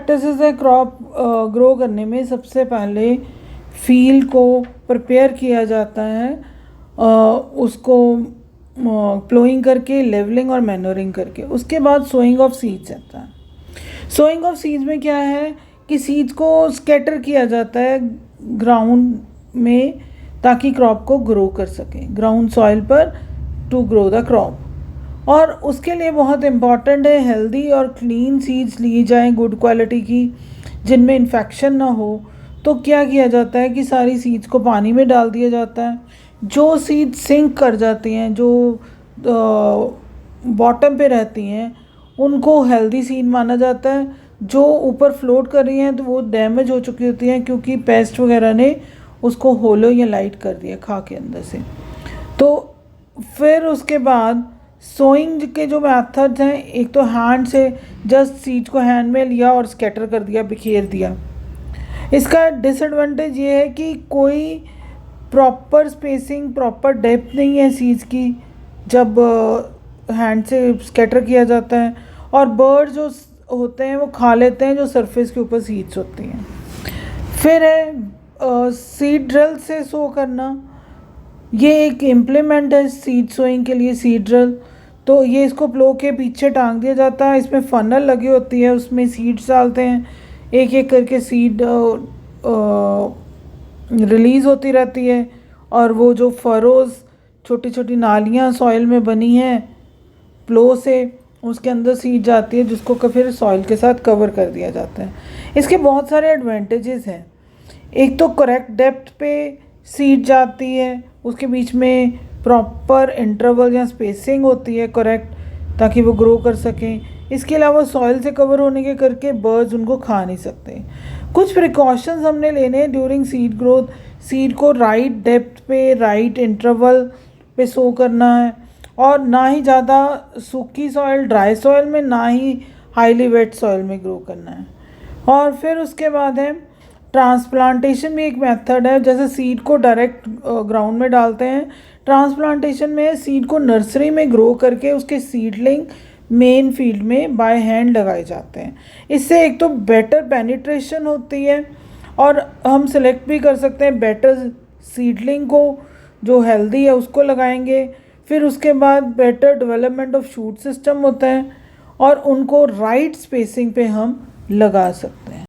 Practices है crop grow करने में। सबसे पहले फील्ड को प्रिपेयर किया जाता है, उसको प्लोइंग करके, लेवलिंग और मैन्योरिंग करके। उसके बाद सोइंग ऑफ सीड्स आता है। सोइंग ऑफ सीड्स में क्या है कि सीड्स को स्कैटर किया जाता है ग्राउंड में ताकि क्रॉप को ग्रो कर सके, ग्राउंड सॉइल पर टू ग्रो द क्रॉप। और उसके लिए बहुत इम्पॉर्टेंट है हेल्दी और क्लीन सीड्स ली जाएं, गुड क्वालिटी की, जिनमें इन्फेक्शन ना हो। तो क्या किया जाता है कि सारी सीड्स को पानी में डाल दिया जाता है। जो सीड्स सिंक कर जाती हैं, जो बॉटम पे रहती हैं, उनको हेल्दी सीड माना जाता है। जो ऊपर फ्लोट कर रही हैं तो वो डैमेज हो चुकी होती हैं क्योंकि पेस्ट वगैरह ने उसको होलो या लाइट कर दिया खा के अंदर से। तो फिर उसके बाद सोइंग के जो मेथड्स हैं, एक तो हैंड से जस्ट सीड्स को हैंड में लिया और स्कैटर कर दिया, बिखेर दिया। इसका डिसएडवांटेज ये है कि कोई प्रॉपर स्पेसिंग, प्रॉपर डेप्थ नहीं है सीड्स की जब हैंड से स्कैटर किया जाता है, और बर्ड जो होते हैं वो खा लेते हैं जो सरफेस के ऊपर सीड्स होती हैं। फिर है सीड ड्रिल से सो करना। ये एक इम्प्लीमेंट है सीड सोइंग के लिए, सीड ड्रिल। तो ये इसको प्लो के पीछे टांग दिया जाता है, इसमें फनल लगी होती है, उसमें सीड्स डालते हैं, एक एक करके सीड रिलीज़ होती रहती है। और वो जो फरोज़, छोटी छोटी नालियाँ सॉइल में बनी हैं प्लो से, उसके अंदर सीड जाती है जिसको फिर सॉइल के साथ कवर कर दिया जाता है। इसके बहुत सारे एडवांटेजेस हैं। एक तो करेक्ट डेप्थ पे सीड जाती है, उसके बीच में प्रॉपर इंटरवल या स्पेसिंग होती है करेक्ट, ताकि वो ग्रो कर सकें। इसके अलावा सॉइल से कवर होने के करके बर्ड्स उनको खा नहीं सकते। कुछ प्रिकॉशंस हमने लेने हैं ड्यूरिंग सीड ग्रोथ। सीड को राइट डेप्थ पे, राइट इंटरवल पे सो करना है, और ना ही ज़्यादा सूखी सॉइल, ड्राई सॉइल में, ना ही हाईली वेट सॉइल में ग्रो करना है। और फिर उसके बाद है ट्रांसप्लांटेशन भी एक मेथड है। जैसे सीड को डायरेक्ट ग्राउंड में डालते हैं, ट्रांसप्लांटेशन में सीड को नर्सरी में ग्रो करके उसके सीडलिंग मेन फील्ड में बाय हैंड लगाए जाते हैं। इससे एक तो बेटर पेनिट्रेशन होती है, और हम सिलेक्ट भी कर सकते हैं बेटर सीडलिंग को, जो हेल्दी है उसको लगाएंगे। फिर उसके बाद better development of shoot system होता है, और उनको राइट स्पेसिंग पे हम लगा सकते हैं।